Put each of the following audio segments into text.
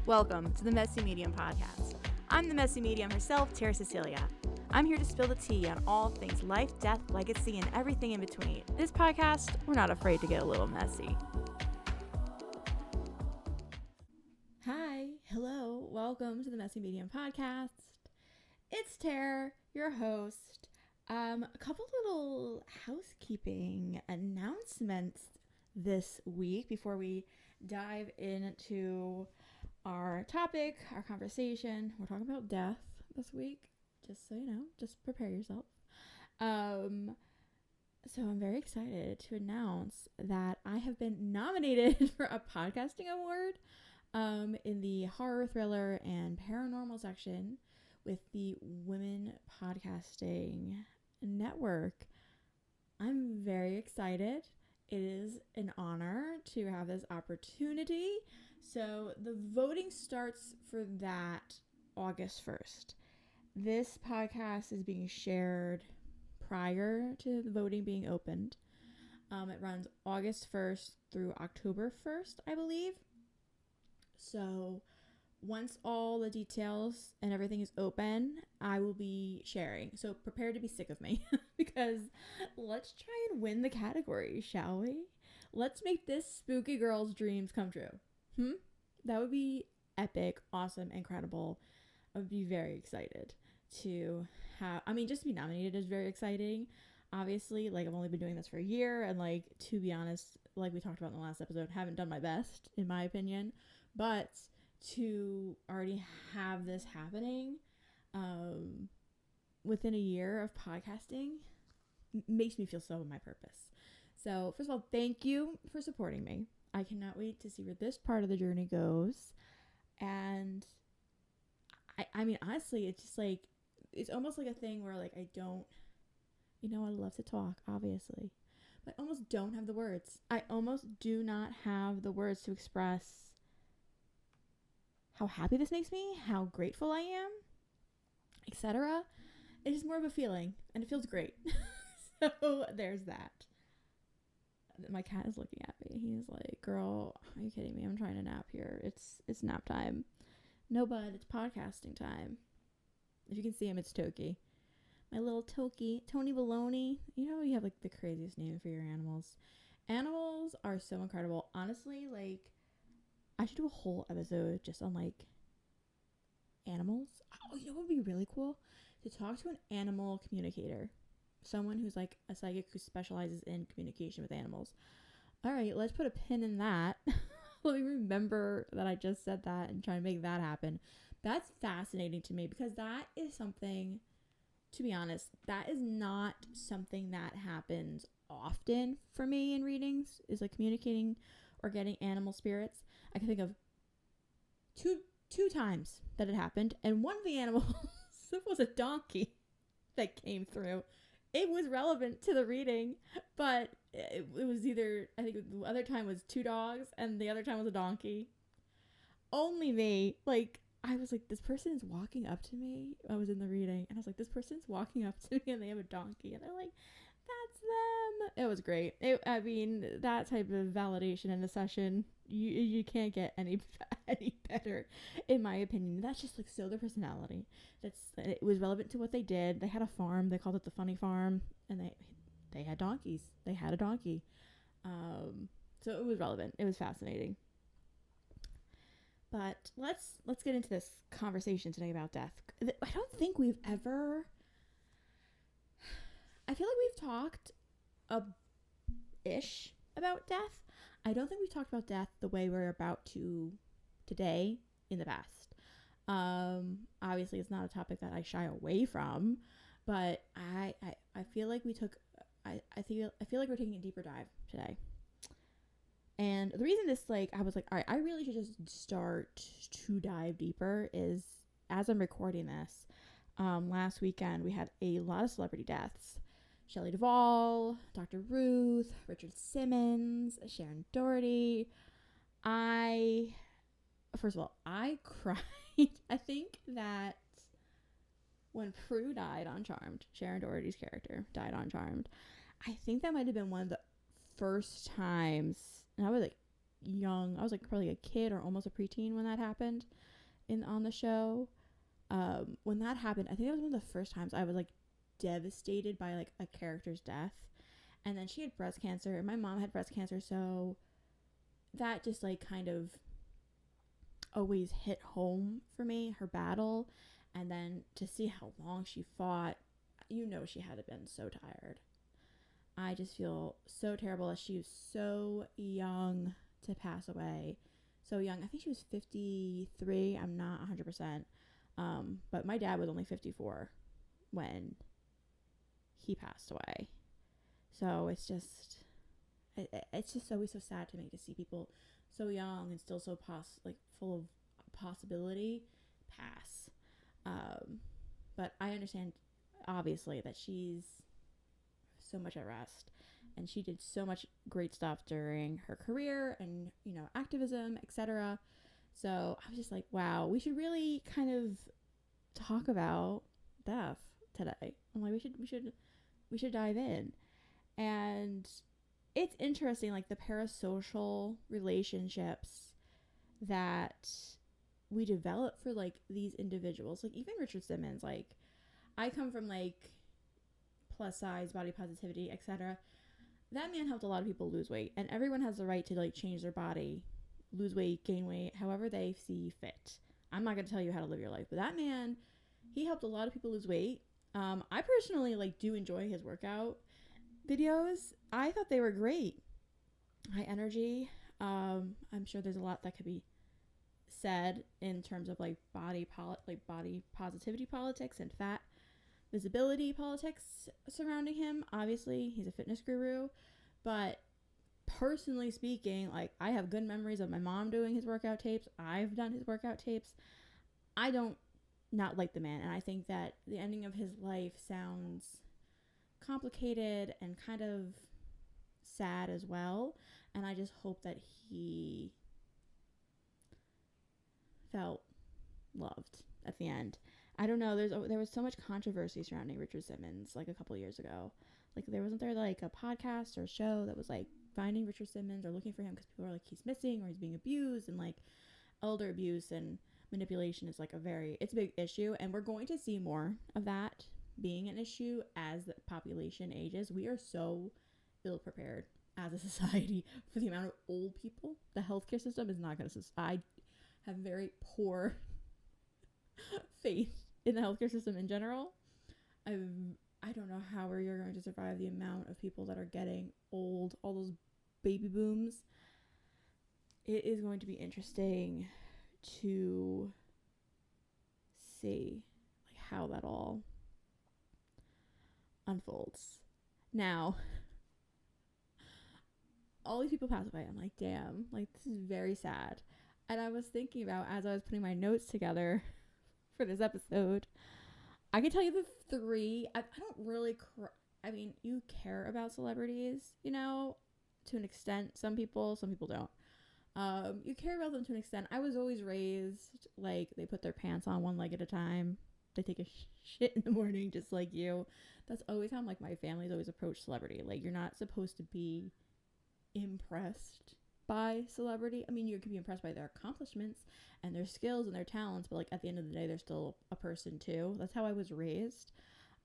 Welcome to the Messy Medium Podcast. I'm the Messy Medium herself, Tara Cecilia. I'm here to spill the tea on all things life, death, legacy, and everything in between. This podcast, we're not afraid to get a little messy. Hi, hello, welcome to the Messy Medium Podcast. It's Tara, your host. A couple little housekeeping announcements this week before we dive into our topic, our conversation. We're talking about death this week, just so you know, just prepare yourself. So I'm very excited to announce that I have been nominated for a podcasting award in the horror, thriller, and paranormal section with the Women Podcasting Network. I'm very excited. It is an honor to have this opportunity. So the voting starts for that August 1st. This podcast is being shared prior to the voting being opened. It runs August 1st through October 1st, I believe. So once all the details and everything is open, I will be sharing. So prepare to be sick of me because let's try and win the category, shall we? Let's make this spooky girl's dreams come true. That would be epic, awesome, incredible. I would be very excited to have, just to be nominated is very exciting. Obviously, I've only been doing this for a year, and to be honest, like we talked about in the last episode, haven't done my best in my opinion, but to already have this happening within a year of podcasting makes me feel so on my purpose. So first of all, thank you for supporting me. I cannot wait to see where this part of the journey goes. And I mean, honestly, it's just it's almost like a thing where I don't, I love to talk, obviously, but I almost don't have the words. I almost do not have the words to express how happy this makes me, how grateful I am, etc. It's just more of a feeling, and it feels great. So there's that. My cat is looking at me. He's like, "Girl, are you kidding me? I'm trying to nap here. It's nap time." No, bud, it's podcasting time. If you can see him, it's Toki. My little Toki, Tony Baloney. You have the craziest name for your animals. Animals are so incredible. Honestly, I should do a whole episode just on animals. Oh, what would be really cool? To talk to an animal communicator. Someone who's a psychic who specializes in communication with animals. All right, let's put a pin in that. Let me remember that I just said that and try to make that happen. That's fascinating to me because that is something, to be honest, that is not something that happens often for me in readings, is communicating or getting animal spirits. I can think of two times that it happened, and one of the animals was a donkey that came through. It was relevant to the reading, but it was either, I think the other time was two dogs and the other time was a donkey. Only me, I was this person is walking up to me. I was in the reading and I was this person's walking up to me and they have a donkey and they're that's them. It was great. That type of validation in a session, you can't get any better, in my opinion. That's just so their personality. It was relevant to what they did. They had a farm. They called it the Funny Farm, and they had donkeys. They had a donkey. So it was relevant. It was fascinating. But let's get into this conversation today about death. I don't think we've ever. I feel we've talked ish about death. I don't think we've talked about death the way we're about to today in the past. Obviously it's not a topic that I shy away from, but I feel we took I feel we're taking a deeper dive today. And the reason this I was all right, I really should just start to dive deeper is as I'm recording this, last weekend we had a lot of celebrity deaths. Shelley Duvall, Dr. Ruth, Richard Simmons, Sharon Doherty. First of all, I cried. I think that when Prue died on Charmed, Sharon Doherty's character died on Charmed, I think that might have been one of the first times, and I was young. I was like probably a kid or almost a preteen when that happened on the show. When that happened, I think it was one of the first times I was like devastated by like a character's death. And then she had breast cancer and my mom had breast cancer, so that just like kind of always hit home for me, her battle. And then to see how long she fought, you know, she had to been so tired. I just feel so terrible that she was so young to pass away. So young. I think she was 53. I'm not 100%. But my dad was only 54 when he passed away. So it's just always so sad to me to see people so young and still so full of possibility pass. But I understand obviously that she's so much at rest, and she did so much great stuff during her career and, you know, activism, etc. So I was just like, wow, we should really kind of talk about death today. I'm like, we should dive in. And it's interesting, like the parasocial relationships that we develop for like these individuals. Like even Richard Simmons, like I come from like plus size, body positivity, etc. That man helped a lot of people lose weight, and everyone has the right to like change their body, lose weight, gain weight, however they see fit. I'm not going to tell you how to live your life, but that man, he helped a lot of people lose weight. I personally like do enjoy his workout videos. I thought they were great. High energy. I'm sure there's a lot that could be said in terms of like body positivity politics and fat visibility politics surrounding him. Obviously, he's a fitness guru, but personally speaking, like I have good memories of my mom doing his workout tapes. I've done his workout tapes. I don't not like the man, and I think that the ending of his life sounds complicated and kind of sad as well, and I just hope that he felt loved at the end. I don't know. There was so much controversy surrounding Richard Simmons like a couple years ago. Like wasn't there like a podcast or a show that was like finding Richard Simmons or looking for him because people are like he's missing or he's being abused, and like elder abuse and manipulation is like it's a big issue, and we're going to see more of that being an issue as the population ages. We are so ill prepared as a society for the amount of old people. The healthcare system is not going to. I have very poor faith in the healthcare system in general. I don't know how you're going to survive the amount of people that are getting old, all those baby booms. It is going to be interesting to see like how that all unfolds. Now, all these people pass away. I'm like, damn, like this is very sad. And I was thinking about as I was putting my notes together for this episode, I can tell you the three. I don't really I mean, you care about celebrities, you know, to an extent. Some people don't. You care about them to an extent. I was always raised like they put their pants on one leg at a time. They take a shit in the morning just like you. That's always how like my family's always approached celebrity. Like you're not supposed to be impressed by celebrity. I mean, you can be impressed by their accomplishments and their skills and their talents, but like at the end of the day, they're still a person too. That's how I was raised.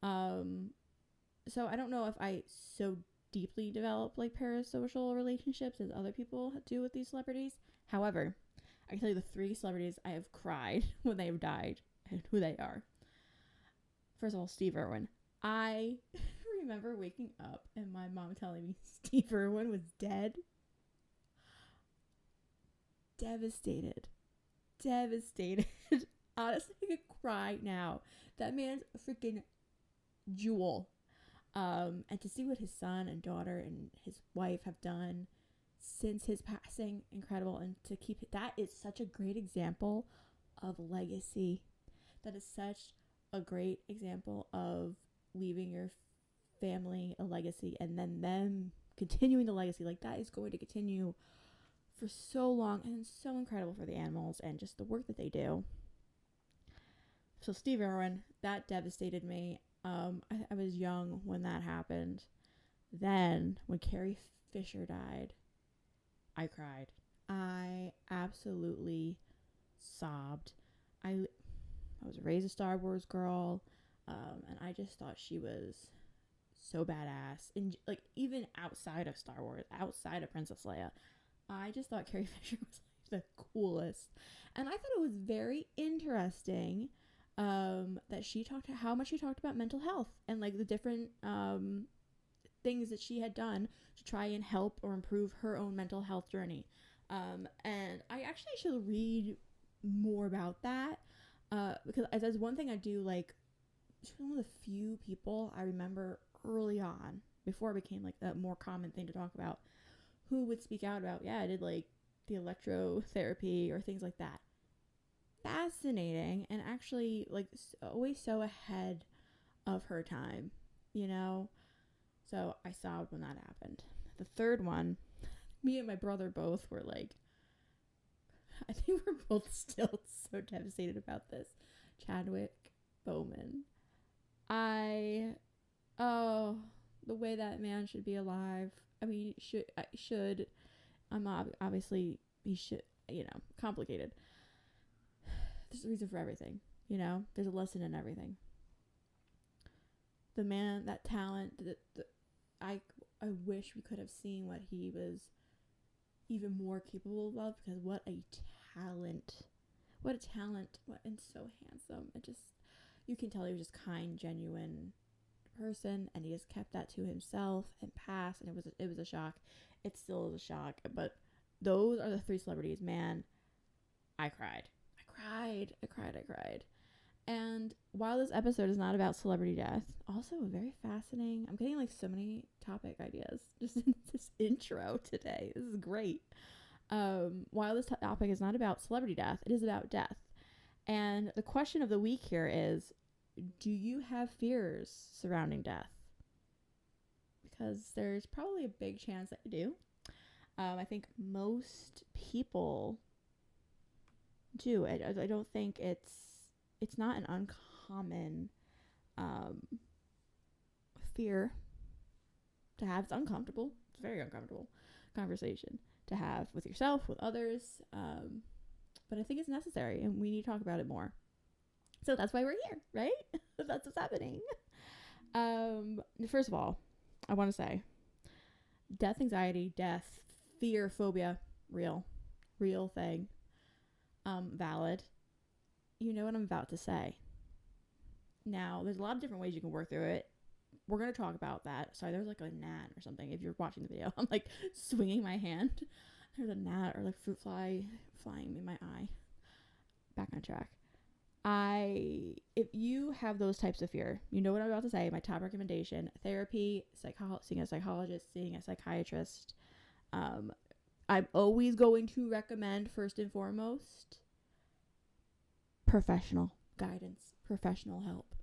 So I don't know if I so deeply develop like parasocial relationships as other people do with these celebrities. However, I can tell you the three celebrities I have cried when they have died and who they are. First of all, Steve Irwin. I remember waking up and my mom telling me Steve Irwin was dead. Devastated. Honestly, I could cry now. That man's a freaking jewel. And to see what his son and daughter and his wife have done since his passing, incredible. And to keep that is such a great example of legacy. That is such a great example of leaving your family a legacy and then them continuing the legacy. Like that is going to continue for so long, and it's so incredible for the animals and just the work that they do. So Steve Irwin, that devastated me. I was young when that happened. Then when Carrie Fisher died, I cried. I absolutely sobbed. I was raised a Star Wars girl, and I just thought she was so badass. And like even outside of Star Wars, outside of Princess Leia, I just thought Carrie Fisher was like the coolest. And I thought it was very interesting that she talked how much she talked about mental health and like the different things that she had done to try and help or improve her own mental health journey. And I actually should read more about that because as one thing I do, like, she's one of the few people I remember early on, before it became like a more common thing to talk about, who would speak out about, yeah, I did like the electrotherapy or things like that. Fascinating, and actually like always so ahead of her time, you know? So I sobbed when that happened. The third one, me and my brother both were like, I think we're both still so devastated about this. Chadwick Boseman. The way that man should be alive. I mean, should. Obviously, he should, complicated. There's a reason for everything, There's a lesson in everything. The man, that talent, I wish we could have seen what he was even more capable of, because what a talent, and so handsome. You can tell he was just kind, genuine person, and he just kept that to himself and passed, and it was a shock. It still is a shock, but those are the three celebrities. Man, I cried. And while this episode is not about celebrity death, also very fascinating. I'm getting like so many topic ideas just in this intro today. This is great. While this topic is not about celebrity death, it is about death. And the question of the week here is, do you have fears surrounding death? Because there's probably a big chance that you do. I think most people do. I don't think it's not an uncommon fear to have. It's uncomfortable. It's a very uncomfortable conversation to have with yourself, with others. But I think it's necessary, and we need to talk about it more. So that's why we're here, right? That's what's happening. First of all, I want to say death anxiety, death, fear, phobia, real thing. Valid. You know what I'm about to say. Now, there's a lot of different ways you can work through it. We're going to talk about that. Sorry, there's like a gnat or something. If you're watching the video, I'm like swinging my hand. There's a gnat or like fruit fly flying in my eye. Back on track. If you have those types of fear, you know what I'm about to say. My top recommendation: therapy, seeing a psychologist, seeing a psychiatrist. I'm always going to recommend, first and foremost, professional guidance, professional help.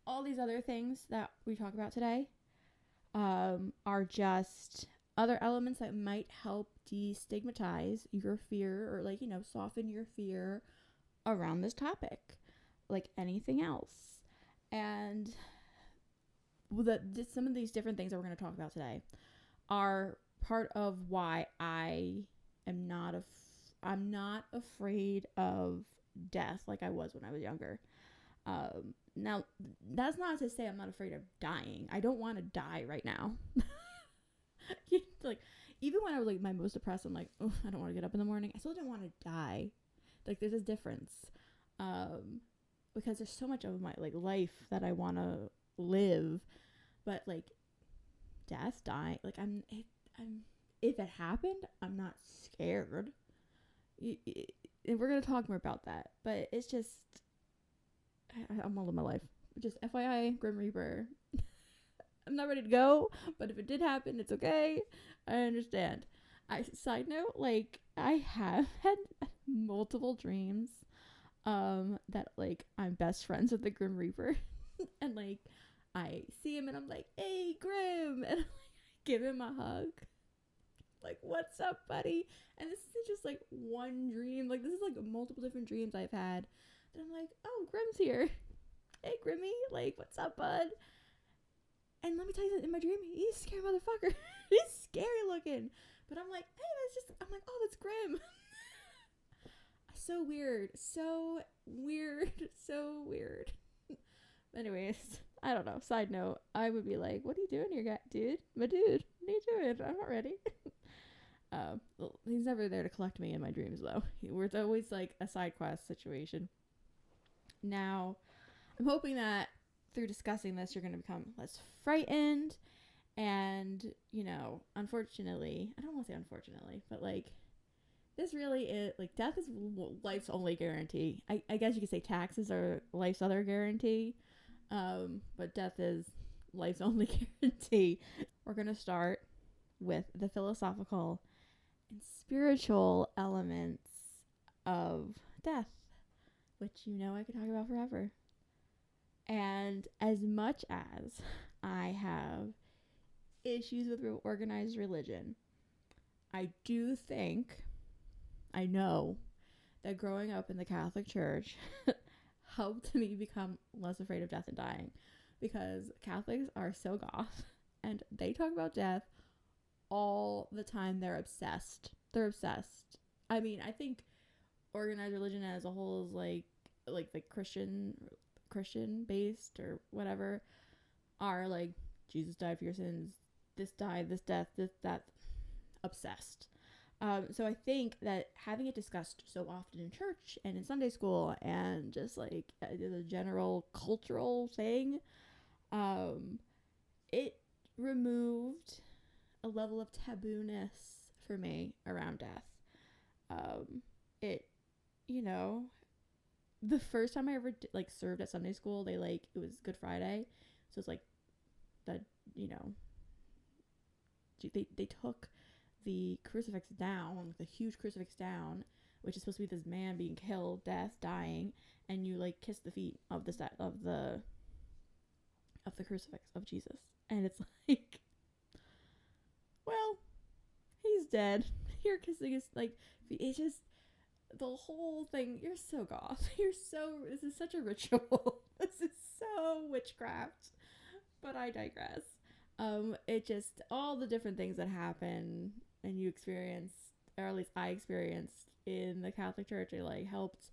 All these other things that we talk about today are just other elements that might help destigmatize your fear, or like, soften your fear around this topic, like anything else. And some of these different things that we're going to talk about today are part of why I'm not afraid of death like I was when I was younger. Now, that's not to say I'm not afraid of dying. I don't want to die right now. Like, even when I was like my most depressed, I'm like, oh, I don't want to get up in the morning. I still don't want to die. Like, there's a difference, because there's so much of my like life that I want to live, but like death, dying, like I'm if it happened, I'm not scared. And we're gonna talk more about that, but it's just I'm all in my life. Just FYI, Grim Reaper. I'm not ready to go, but if it did happen, it's okay. I understand. Side note, like, I have had multiple dreams that like I'm best friends with the Grim Reaper. And like I see him and I'm like, hey Grim, and I give him a hug. Like, what's up, buddy? And this isn't just like one dream. Like, this is like multiple different dreams I've had. And I'm like, oh, Grim's here. Hey, Grimmy. Like, what's up, bud? And let me tell you that in my dream, he's a scary motherfucker. He's scary looking. But I'm like, hey, I'm like, oh, that's grim. So weird. So weird. So weird. Anyways, I don't know. Side note, I would be like, what are you doing here, dude? My dude, what are you doing? I'm not ready. Well, he's never there to collect me in my dreams, though. It's always like a side quest situation. Now, I'm hoping that through discussing this, you're going to become less frightened. And, you know, unfortunately, I don't want to say unfortunately, but like, this really is, like, death is life's only guarantee. I guess you could say taxes are life's other guarantee. But death is life's only guarantee. We're going to start with the philosophical and spiritual elements of death, which, you know, I could talk about forever. And as much as I have issues with organized religion, I do think, I know, that growing up in the Catholic Church helped me become less afraid of death and dying, because Catholics are so goth and they talk about death all the time. They're obsessed. I mean, I think organized religion as a whole is like the Christian based or whatever, are like, Jesus died for your sins, this died, this death, this that, obsessed. So I think that having it discussed so often in church and in Sunday school and just like the general cultural thing, it removed a level of tabooness for me around death. It, you know, the first time I ever served at Sunday school, it was Good Friday, so it's like that, you know, they took the crucifix down, the huge crucifix down, which is supposed to be this man being killed, dying, and you like kiss the feet of the crucifix of Jesus, and it's like, well, he's dead. You're kissing his, like, it's just the whole thing. You're so goth. This is such a ritual. This is so witchcraft. But I digress. It just, all the different things that happen and you experience, or at least I experienced in the Catholic Church, it like helped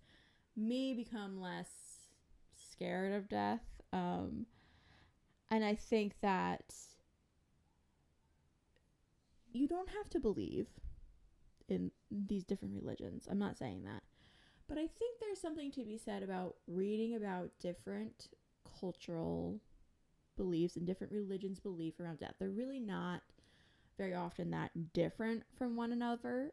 me become less scared of death. And I think that you don't have to believe in these different religions. I'm not saying that. But I think there's something to be said about reading about different cultural beliefs and different religions' belief around death. They're really not very often that different from one another.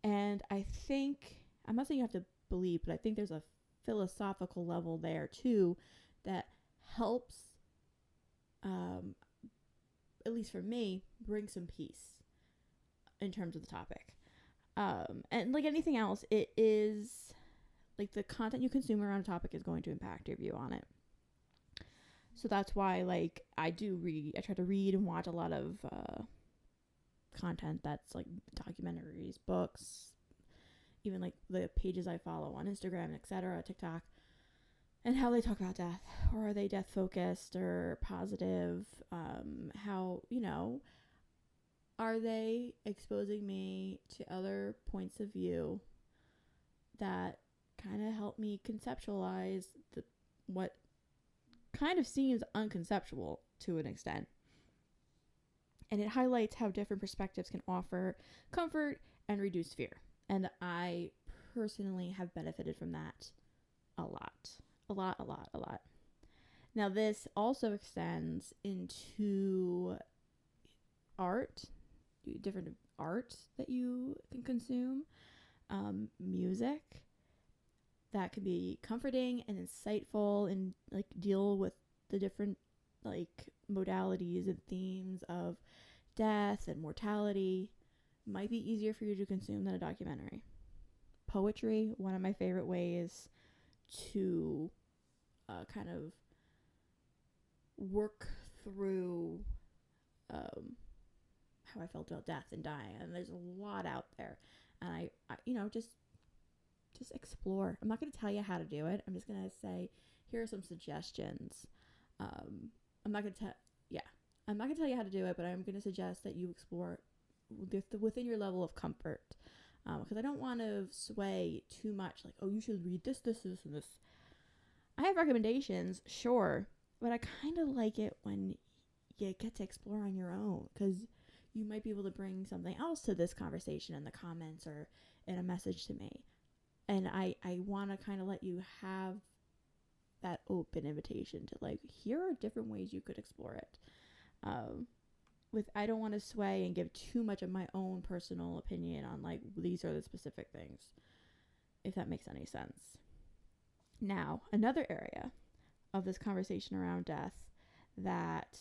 And I think, I'm not saying you have to believe, but I think there's a philosophical level there too that helps, at least for me, bring some peace in terms of the topic. And like anything else, it is like the content you consume around a topic is going to impact your view on it. So that's why, like, I try to read and watch a lot of content that's like documentaries, books, even like the pages I follow on Instagram, etc., TikTok, and how they talk about death. Or are they death focused or positive? How, you know, are they exposing me to other points of view that kind of help me conceptualize what kind of seems unconceptual to an extent. And it highlights how different perspectives can offer comfort and reduce fear. And I personally have benefited from that a lot. Now, this also extends into art, different art that you can consume, music that can be comforting and insightful and like deal with the different like modalities and themes of death and mortality. Might be easier for you to consume than a documentary. Poetry, one of my favorite ways to kind of work through how I felt about death and dying, and there's a lot out there, and I you know, just explore. I'm not going to tell you how to do it. I'm just going to say, here are some suggestions. I'm not going to I'm not going to tell you how to do it, but I'm going to suggest that you explore within your level of comfort. Because I don't want to sway too much. Like, oh, you should read this, this, this, and this. I have recommendations, sure. But I kind of like it when you get to explore on your own. Because you might be able to bring something else to this conversation in the comments or in a message to me. And I want to kind of let you have that open invitation to, like, here are different ways you could explore it. I don't want to sway and give too much of my own personal opinion on, like, these are the specific things, if that makes any sense. Now, another area of this conversation around death that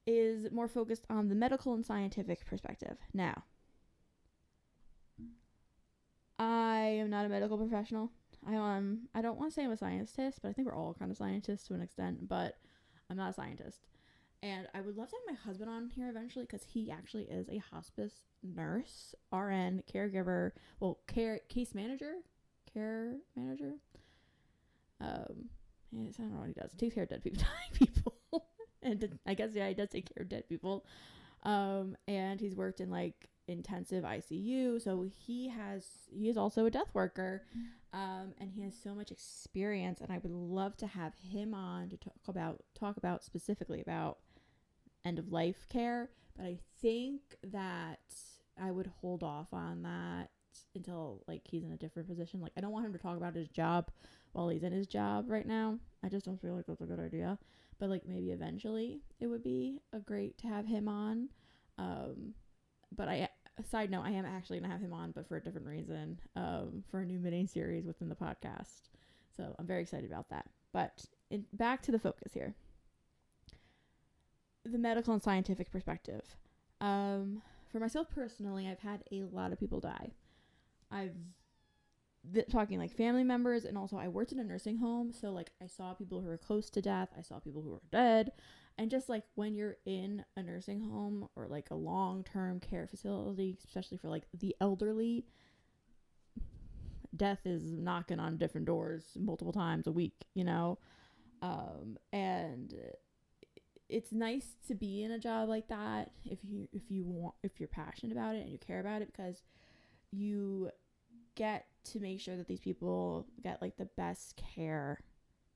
is more focused on the medical and scientific perspective. Now, I am not a medical professional. I don't want to say I'm a scientist, but I think we're all kind of scientists to an extent, but I'm not a scientist. And I would love to have my husband on here eventually, because he actually is a hospice nurse, RN, caregiver, case manager, care manager. I don't know what he does. He takes care of dead people, dying people. And I guess, he does take care of dead people. And he's worked in, like, intensive ICU, so he is also a death worker, and he has so much experience, and I would love to have him on to talk about specifically about end of life care. But I think that I would hold off on that until, like, he's in a different position. Like, I don't want him to talk about his job while he's in his job right now. I just don't feel like that's a good idea. But, like, maybe eventually it would be great to have him on. But side note, I am actually going to have him on, but for a different reason, for a new mini series within the podcast. So I'm very excited about that. But back to the focus here. The medical and scientific perspective. For myself personally, I've had a lot of people die. Talking like family members, and also I worked in a nursing home, so, like, I saw people who were close to death, I saw people who were dead, and just, like, when you're in a nursing home or, like, a long-term care facility, especially for, like, the elderly, death is knocking on different doors multiple times a week, you know. And it's nice to be in a job like that if you're passionate about it and you care about it, because you get to make sure that these people get, like, the best care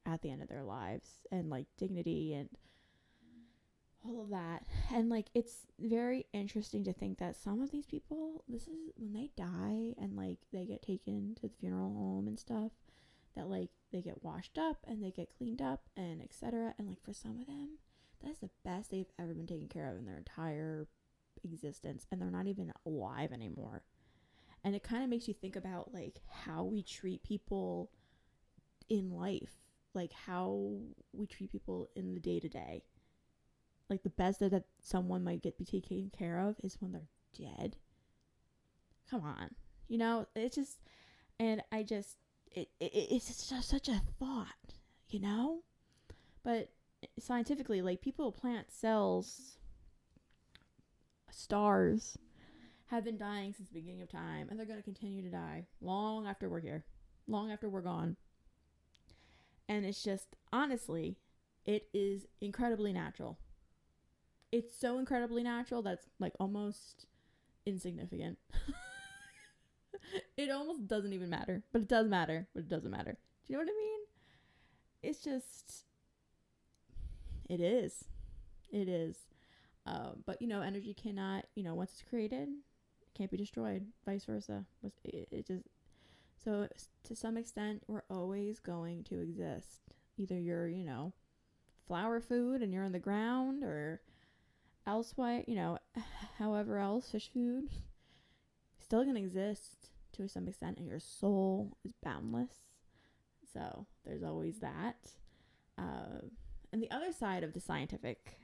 at the end of their lives, and, like, dignity and all of that. And, like, it's very interesting to think that some of these people, this is when they die and, like, they get taken to the funeral home and stuff, that, like, they get washed up and they get cleaned up and etc. And, like, for some of them, that's the best they've ever been taken care of in their entire existence, and they're not even alive anymore. And it kind of makes you think about, like, how we treat people in life, like, how we treat people in the day-to-day. Like, the best that someone might be taken care of is when they're dead. Come on. You know, it's just, and I just, it's just such a thought, you know? But scientifically, like, people plant cells, stars, have been dying since the beginning of time, and they're going to continue to die long after we're here, long after we're gone. And it's just, honestly, it is incredibly natural. It's so incredibly natural that's, like, almost insignificant. It almost doesn't even matter, but it does matter, but it doesn't matter. Do you know what I mean? It's just, it is. But, you know, energy cannot, you know, once it's created, can't be destroyed, vice versa. It just, so to some extent, we're always going to exist. Either you're, you know, flower food and you're in the ground, or elsewhere, you know, however else, fish food, still gonna exist to some extent, and your soul is boundless. So there's always that. And the other side of the scientific,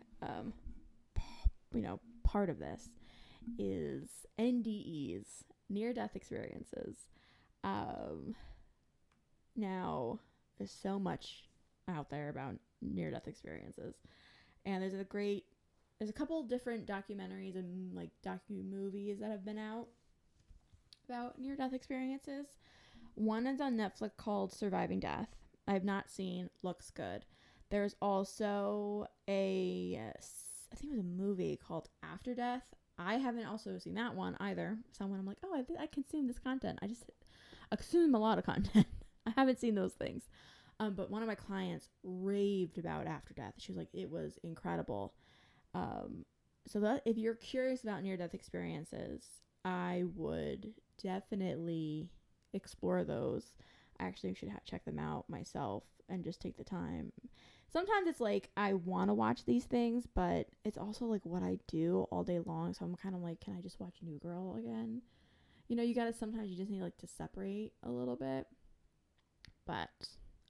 you know, part of this is NDEs, near-death experiences. Now, there's so much out there about near-death experiences, and there's a couple different documentaries and, like, docu-movies that have been out about near-death experiences. One is on Netflix called Surviving Death. I have not seen, looks good. There's also I think it was a movie called After Death. I haven't also seen that one either. Someone I'm like, oh, I consume this content. I consume a lot of content. I haven't seen those things. But one of my clients raved about After Death. She was like, it was incredible. So that if you're curious about near-death experiences, I would definitely explore those. I actually should check them out myself and just take the time. Sometimes it's like I want to watch these things, but it's also like what I do all day long. So I'm kind of like, can I just watch New Girl again? You gotta, sometimes you just need like to separate a little bit. But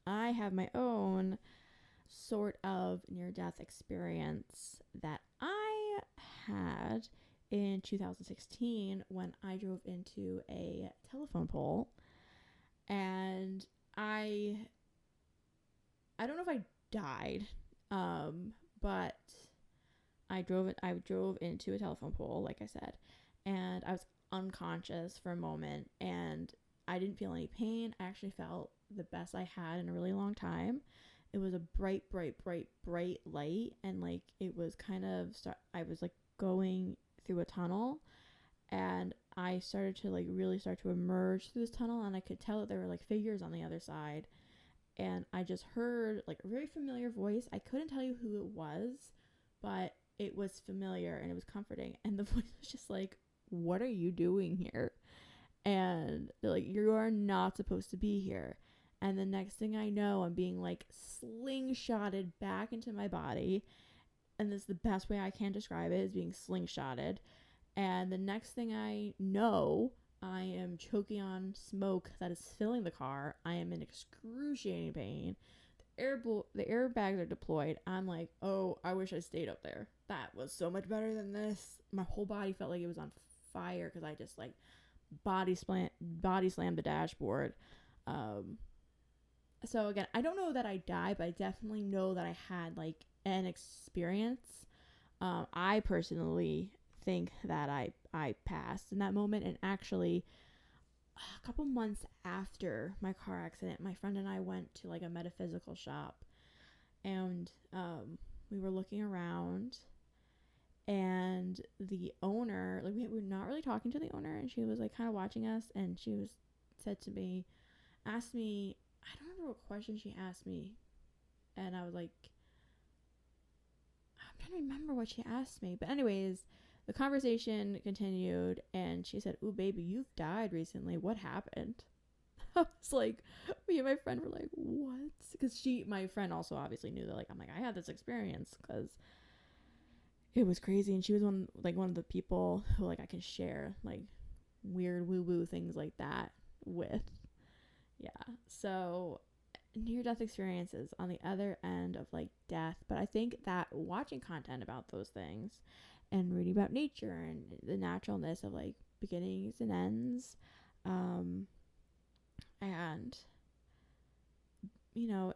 I have my own sort of near-death experience that I had in 2016 when I drove into a telephone pole, and I don't know if I died, but I drove into a telephone pole, like I said, and I was unconscious for a moment, and I didn't feel any pain. I actually felt the best I had in a really long time. It was a bright light, and like it was kind of I was like going through a tunnel, and I started to like really start to emerge through this tunnel, and I could tell that there were like figures on the other side, and I just heard like a very familiar voice. I couldn't tell you who it was, but it was familiar and it was comforting, and the voice was just like, what are you doing here? And they're like, you are not supposed to be here. And the next thing I know, I'm being like slingshotted back into my body. And this is the best way I can describe it, is being slingshotted. And the next thing I know, I am choking on smoke that is filling the car. I am in excruciating pain. The airbags are deployed. I'm like, oh, I wish I stayed up there. That was so much better than this. My whole body felt like it was on fire because I just like body slammed the dashboard. So again, I don't know that I died, but I definitely know that I had like an experience. I personally think that I passed in that moment, and actually a couple months after my car accident, my friend and I went to like a metaphysical shop, and we were looking around, and the owner, like we were not really talking to the owner, and she was like kind of watching us, and she asked me, I don't remember what question she asked me, and I was like, I'm trying to remember what she asked me, but anyways, the conversation continued, and she said, "Ooh, baby, you've died recently. What happened?" I was like, me and my friend were like, "What?" Because my friend also obviously knew that, like, I'm like, I had this experience because it was crazy, and she was one of the people who like I can share like weird woo things like that with. Yeah, so near-death experiences on the other end of like death, but I think that watching content about those things and reading about nature and the naturalness of like beginnings and ends, and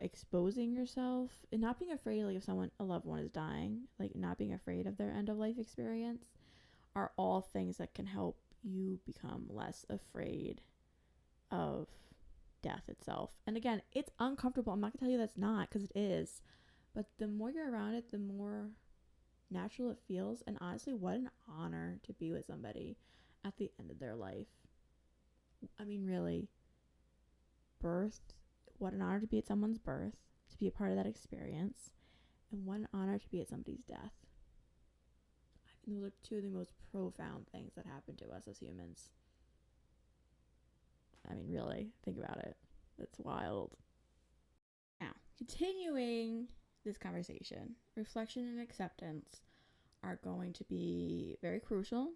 exposing yourself and not being afraid, like if a loved one is dying, like not being afraid of their end of life experience, are all things that can help you become less afraid of death itself. And again, it's uncomfortable. I'm not gonna tell you that's not, because it is, but the more you're around it, the more natural it feels. And honestly, what an honor to be with somebody at the end of their life. I mean, really, what an honor to be at someone's birth, to be a part of that experience, and what an honor to be at somebody's death. I mean, those are two of the most profound things that happen to us as humans. I mean, really, think about it. It's wild. Now, continuing this conversation, reflection and acceptance are going to be very crucial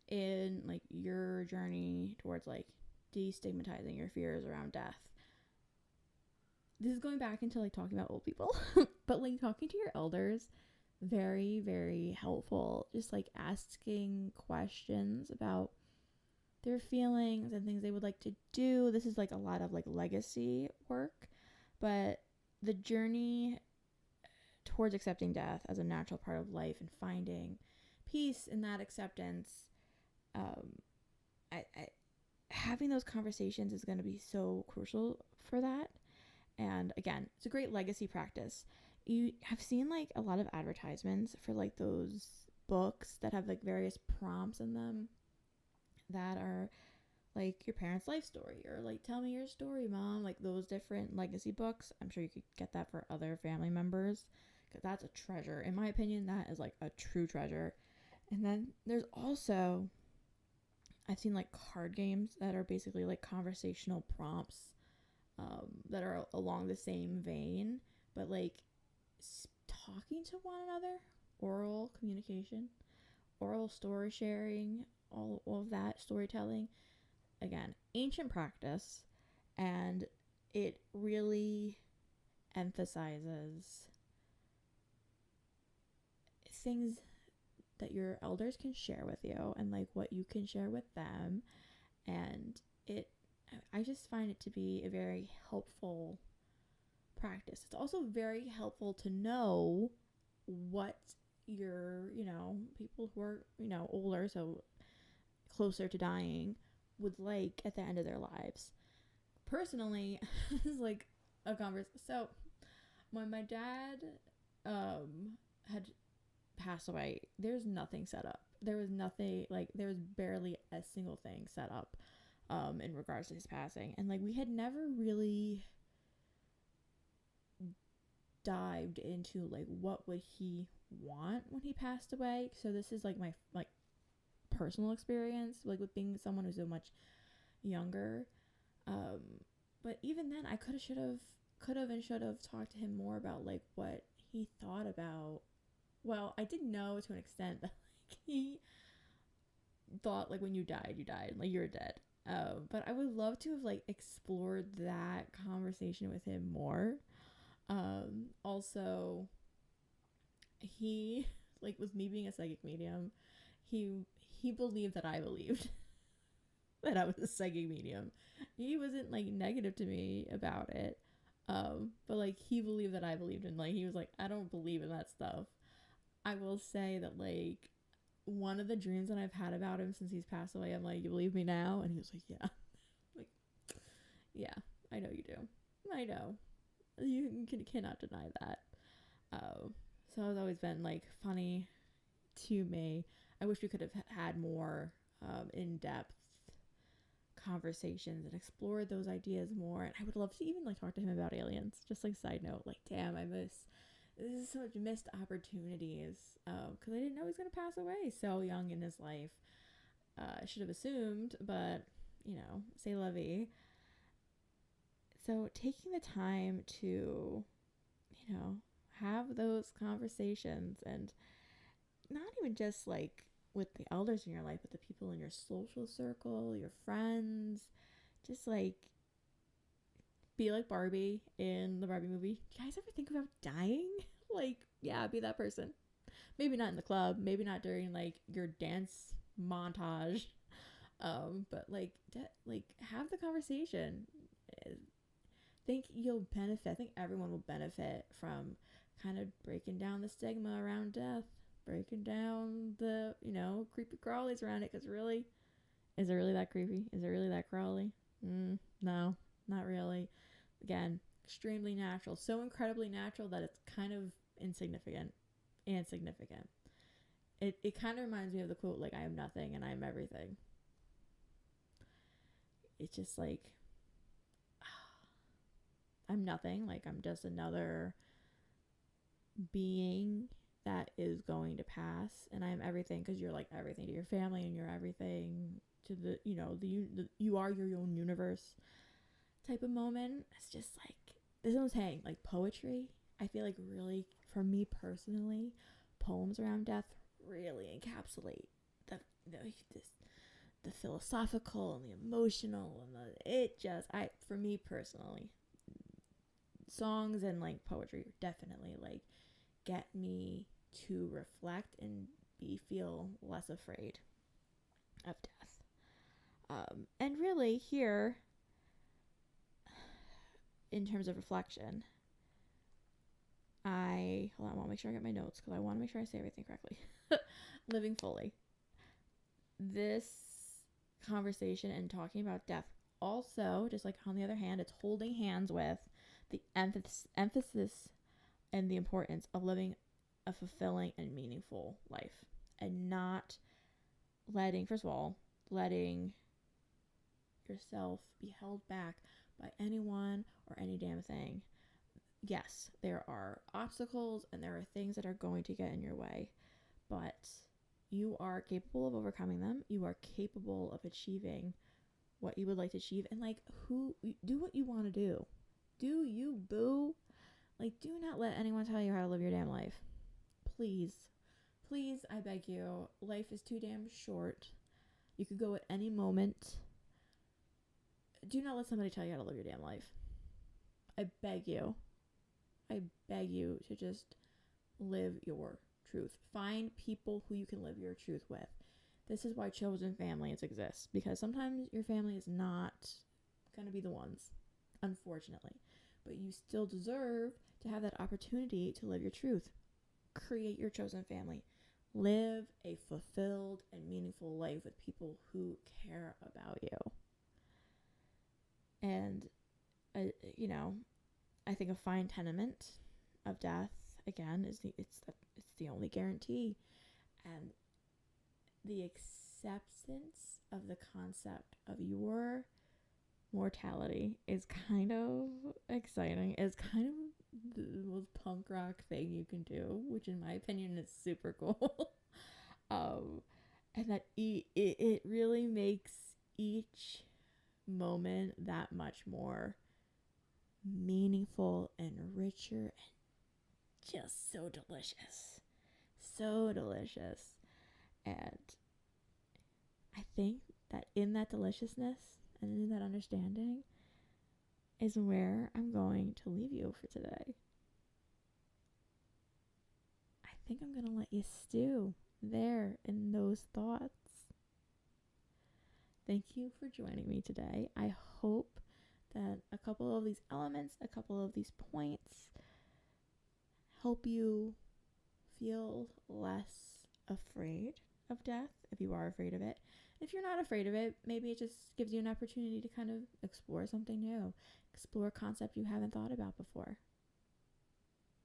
in like your journey towards like destigmatizing your fears around death. This is going back into like talking about old people, but like talking to your elders, very, very helpful. Just like asking questions about their feelings and things they would like to do. This is like a lot of like legacy work, but the journey towards accepting death as a natural part of life and finding peace in that acceptance, having those conversations is going to be so crucial for that. And again, it's a great legacy practice. I've seen like a lot of advertisements for like those books that have like various prompts in them that are like your parents' life story, or like tell me your story, mom, like those different legacy books. I'm sure you could get that for other family members, because that's a treasure. In my opinion, that is like a true treasure. And then there's also, I've seen like card games that are basically like conversational prompts, that are along the same vein, but like talking to one another, oral communication, oral story sharing, all of that storytelling. Again, ancient practice, and it really emphasizes things that your elders can share with you and like what you can share with them. And I just find it to be a very helpful practice. It's also very helpful to know what your, people who are, older, so closer to dying, would like at the end of their lives. Personally, this is like a conversation. So when my dad had passed away, there's nothing set up. There was nothing, like there was barely a single thing set up in regards to his passing. And like we had never really dived into like what would he want when he passed away. So this is like my personal experience, like with being someone who's so much younger. But even then, I could have, and should have talked to him more about like what he thought about. Well, I did know to an extent that like he thought like when you died, like you're dead. But I would love to have like explored that conversation with him more. Also, he, like with me being a psychic medium, he believed that I believed that I was a psychic medium. He wasn't like negative to me about it. But like he believed that I believed, and like he was like, I don't believe in that stuff. I will say that like one of the dreams that I've had about him since he's passed away, I'm like, you believe me now? And he was like, yeah. Like, yeah, I know you do. I know. You cannot deny that. So it's always been like funny to me. I wish we could have had more in-depth conversations and explored those ideas more. And I would love to even like talk to him about aliens. Just like side note, like damn, this is so much missed opportunities, because I didn't know he was gonna pass away so young in his life. I should have assumed, but c'est la vie. So taking the time to have those conversations, and not even just like with the elders in your life, but the people in your social circle, your friends. Just like be like Barbie in the Barbie movie. Do you guys ever think about dying? Like, yeah, be that person. Maybe not in the club, maybe not during like your dance montage, but like have the conversation. I think you'll benefit. I think everyone will benefit from kind of breaking down the stigma around death, breaking down the creepy crawlies around it. Because really, is it really that creepy? Is it really that crawly? No, not really. Again, extremely natural, so incredibly natural that it's kind of insignificant and significant. It kind of reminds me of the quote, like, I am nothing and I am everything. It's just like, I'm nothing, like I'm just another being that is going to pass, and I am everything because you're like everything to your family, and you're everything to the you are your own universe type of moment. It's just like, this is what I'm saying, like poetry, I feel like really, for me personally, poems around death really encapsulate the philosophical and the emotional and for me personally, songs and like poetry definitely like get me to reflect and feel less afraid of death. And really here, in terms of reflection, I want to make sure I get my notes because I want to make sure I say everything correctly. Living fully. This conversation and talking about death also, just like on the other hand, it's holding hands with the emphasis and the importance of living a fulfilling and meaningful life, and not letting yourself be held back by anyone or any damn thing. Yes, there are obstacles and there are things that are going to get in your way, but you are capable of overcoming them. You are capable of achieving what you would like to achieve, and do what you want to do. Do you, boo? Do not let anyone tell you how to live your damn life. Please, I beg you. Life is too damn short. You could go at any moment. Do not let somebody tell you how to live your damn life. I beg you to just live your truth. Find people who you can live your truth with. This is why chosen families exist, because sometimes your family is not going to be the ones, unfortunately. But you still deserve to have that opportunity to live your truth. Create your chosen family. Live a fulfilled and meaningful life with people who care about you. And, I think a fine tenement of death, again, it's the only guarantee. And the acceptance of the concept of your mortality is kind of exciting. It's kind of the most punk rock thing you can do, which in my opinion is super cool. And that it really makes each moment that much more meaningful and richer and just so delicious. And I think that in that deliciousness and in that understanding is where I'm going to leave you for today. I think I'm going to let you stew there in those thoughts. Thank you for joining me today. I hope that a couple of these elements, a couple of these points help you feel less afraid of death if you are afraid of it. If you're not afraid of it, maybe it just gives you an opportunity to kind of explore something new, explore a concept you haven't thought about before.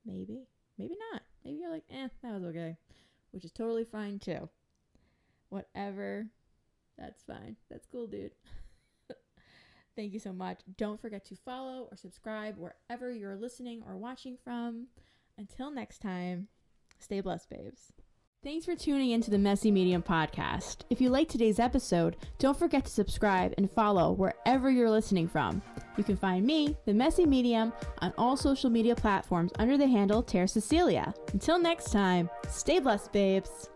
Maybe not. Maybe you're like, that was okay, which is totally fine too. Whatever, that's fine. That's cool, dude. Thank you so much. Don't forget to follow or subscribe wherever you're listening or watching from. Until next time, stay blessed, babes. Thanks for tuning into the Messy Medium podcast. If you liked today's episode, don't forget to subscribe and follow wherever you're listening from. You can find me, the Messy Medium, on all social media platforms under the handle Tara Cecilia. Until next time, stay blessed, babes.